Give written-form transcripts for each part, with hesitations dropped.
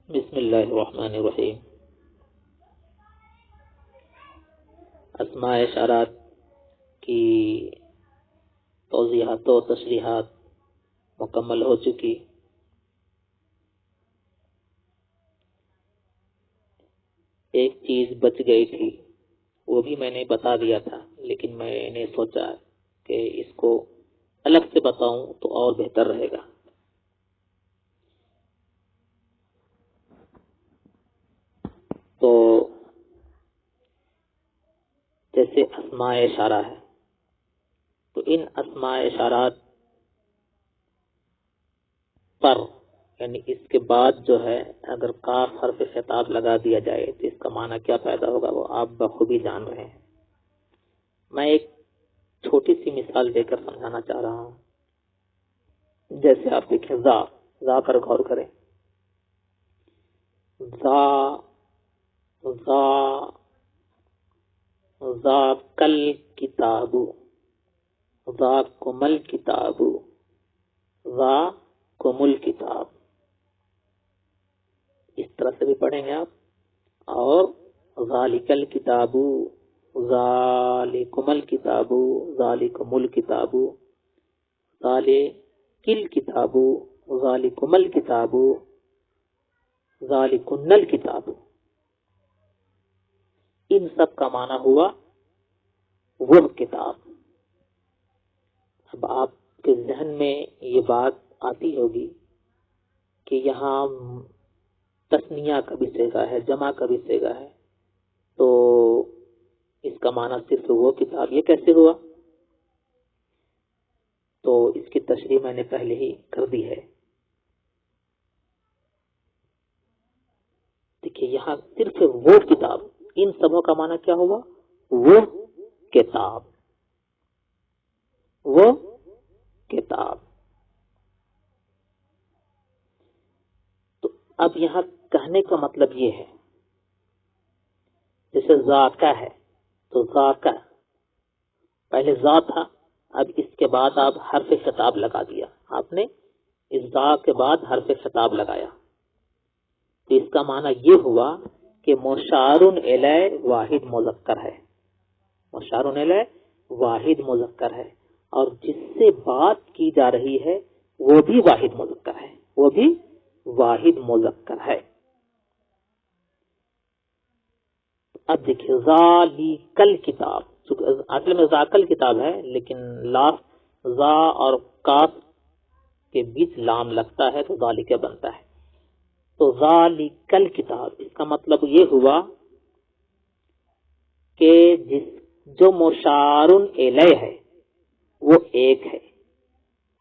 بسم اللہ الرحمن الرحیم۔ اسماء اشارات کی توضیحات و تشریحات مکمل ہو چکی۔ ایک چیز بچ گئی تھی، وہ بھی میں نے بتا دیا تھا، لیکن میں نے سوچا کہ اس کو الگ سے بتاؤں تو اور بہتر رہے گا۔ تو جیسے اسماء اشارہ ہے، تو ان اسماء اشارات پر یعنی اس کے بعد جو ہے اگر کاف حرف خطاب لگا دیا جائے تو اس کا معنی کیا پیدا ہوگا وہ آپ بخوبی جان رہے ہیں۔ میں ایک چھوٹی سی مثال دے کر سمجھانا چاہ رہا ہوں۔ جیسے آپ دیکھیں ذا پر غور کریں۔ ذا کل کتاب، ذا کمل کتاب، ذا کمل کتاب، اس طرح سے بھی پڑھیں گے آپ۔ اور ذالک الکتاب، ذالکم الکتاب، ذالکم الکتاب، ذالک الکتاب، ذالکم الکتاب، ذالکن الکتاب، ان سب کا معنی ہوا وہ کتاب۔ اب آپ کے ذہن میں یہ بات آتی ہوگی کہ یہاں تثنیہ کا بھی صیغہ ہے، جمع کا بھی صیغہ ہے، تو اس کا معنی صرف وہ کتاب، یہ کیسے ہوا؟ تو اس کی تشریح میں نے پہلے ہی کر دی ہے۔ دیکھیے یہاں صرف وہ کتاب، ان سبوں کا معنی کیا ہوا؟ وہ کتاب، وہ کتاب۔ تو اب یہاں کہنے کا مطلب یہ ہے، جیسے ذاکہ ہے تو ذاکہ پہلے ذا تھا، اب اس کے بعد آپ حرف خطاب لگا دیا، آپ نے اس ذا کے بعد حرف خطاب لگایا، تو اس کا معنی یہ ہوا کہ مشار الیہ واحد مذکر ہے، مشار الیہ واحد مذکر ہے، اور جس سے بات کی جا رہی ہے وہ بھی واحد مذکر ہے، وہ بھی واحد مذکر ہے۔ اب دیکھیے ذالک الکتاب، اصل میں ذاک الکتاب ہے، لیکن لافظ ذا اور کاف کے بیچ لام لگتا ہے تو ذالک بنتا ہے۔ تو ذالک الکتاب، اس کا مطلب یہ ہوا کہ جو مشار الیہ ہے وہ ایک ہے،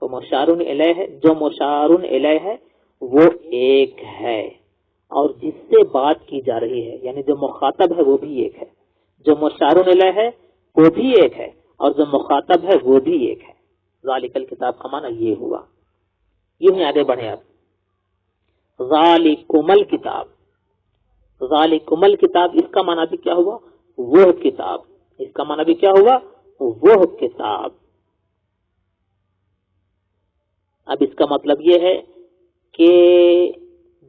تو مشار الیہ ہے، جو مشار الیہ ہے وہ ایک ہے، اور جس سے بات کی جا رہی ہے یعنی جو مخاطب ہے وہ بھی ایک ہے، جو مشار الیہ ہے وہ بھی ایک ہے، اور جو مخاطب ہے وہ بھی ایک ہے۔ ذالک الکتاب کا معنی یہ ہوا۔ یوں ہی آگے بڑھیں آپ۔ ذالکم الکتاب، ذالکم الکتاب، اس کا معنی بھی کیا ہوا؟ وہ کتاب، اس کا معنی بھی کیا ہوا؟ وہ کتاب۔ اب اس کا مطلب یہ ہے کہ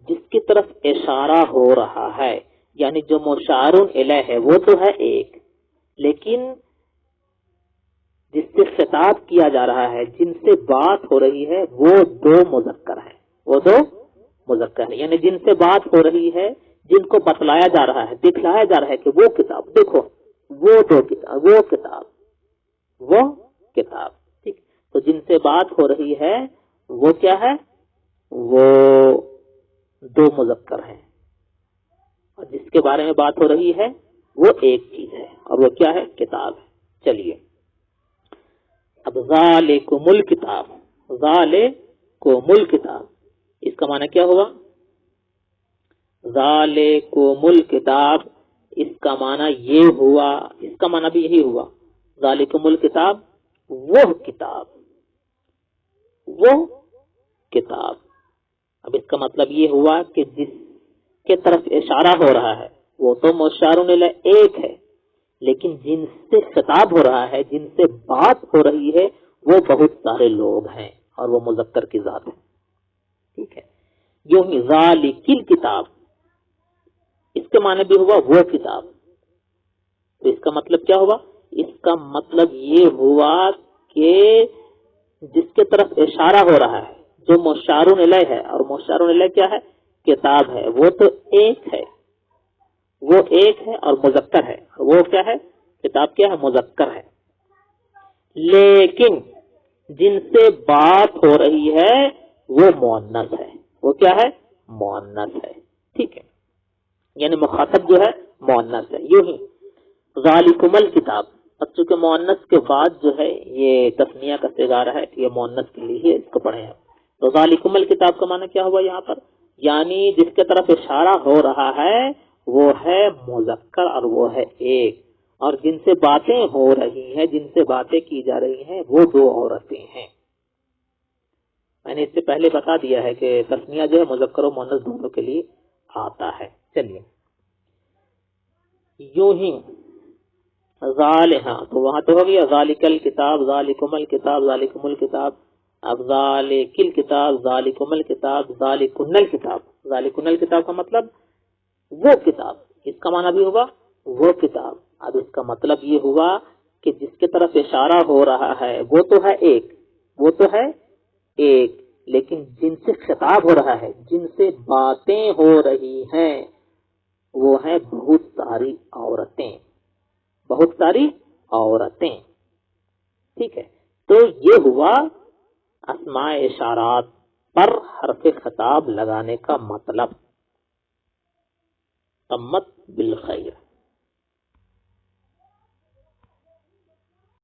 جس کی طرف اشارہ ہو رہا ہے یعنی جو مشار الیہ ہے وہ تو ہے ایک، لیکن جس سے خطاب کیا جا رہا ہے، جن سے بات ہو رہی ہے وہ دو مذکر ہیں، وہ دو مذکر ہیں، یعنی جن سے بات ہو رہی ہے، جن کو بتلایا جا رہا ہے، دکھلایا جا رہا ہے کہ وہ کتاب، دیکھو وہ دو کتاب، وہ کتاب، وہ کتاب، ٹھیک۔ تو جن سے بات ہو رہی ہے وہ کیا ہے؟ وہ دو مذکر ہیں، اور جس کے بارے میں بات ہو رہی ہے وہ ایک چیز ہے، اور وہ کیا ہے؟ کتاب ہے۔ چلیے اب ذالکم الکتاب، ذالکم الکتاب، اس کا معنی کیا ہوا؟ ذالکم الکتاب، اس کا معنی یہ ہوا، اس کا معنی بھی یہی ہوا، ذالکم الکتاب، وہ کتاب، وہ کتاب۔ اب اس کا مطلب یہ ہوا کہ جس کے طرف اشارہ ہو رہا ہے وہ تو مشار الیہ ایک ہے، لیکن جن سے خطاب ہو رہا ہے، جن سے بات ہو رہی ہے وہ بہت سارے لوگ ہیں، اور وہ مذکر کی ذات ہے، ٹھیک ہے۔ یوں ہی ذالکل کتاب، اس کے معنی بھی ہوا وہ کتاب. تو اس کا مطلب کیا ہوا؟ اس کا مطلب یہ ہوا کہ جس کے طرف اشارہ ہو رہا ہے، جو مشار الیہ ہے، اور مشار الیہ کیا ہے؟ کتاب ہے، وہ تو ایک ہے، وہ ایک ہے اور مذکر ہے. وہ کیا ہے؟ کتاب کیا ہے؟ مذکر ہے. لیکن جن سے بات ہو رہی ہے وہ مؤنث ہے. وہ کیا ہے؟ مؤنث ہے. ٹھیک ہے، یعنی مخاطب جو ہے مؤنث ہے. یوں ہی ذالکم الکتاب، اب چونکہ مؤنث کے بعد جو ہے یہ تثنیہ کا صیغہ ہے، یہ مؤنث کے لیے اس کو پڑھے ہیں. تو ذالکم الکتاب کا معنی کیا ہوا یہاں پر؟ یعنی جس کے طرف اشارہ ہو رہا ہے وہ ہے مذکر اور وہ ہے ایک، اور جن سے باتیں ہو رہی ہیں، جن سے باتیں کی جا رہی ہیں، وہ دو عورتیں ہیں. میں نے اس سے پہلے بتا دیا ہے کہ تسنیہ جو ہے مذکر و مؤنث دونوں کے لیے آتا ہے. چلیے یوں ہی ہاں تو وہاں تو ہو گیا ذالک الکتاب، ذالکم الکتاب، ذالکم الکتاب. اب ذالک الکتاب، ذالکم الکتاب، ذالکن الکتاب. ذالکن الکتاب کا مطلب وہ کتاب، اس کا معنی بھی ہوگا وہ کتاب. اب اس کا مطلب یہ ہوا کہ جس کی طرف اشارہ ہو رہا ہے وہ تو ہے ایک، وہ تو ہے ایک، لیکن جن سے خطاب ہو رہا ہے، جن سے باتیں ہو رہی ہیں، وہ ہیں بہت ساری عورتیں، بہت ساری عورتیں. ٹھیک ہے، تو یہ ہوا اسماء اشارات پر حرف خطاب لگانے کا مطلب. تمت بالخیر.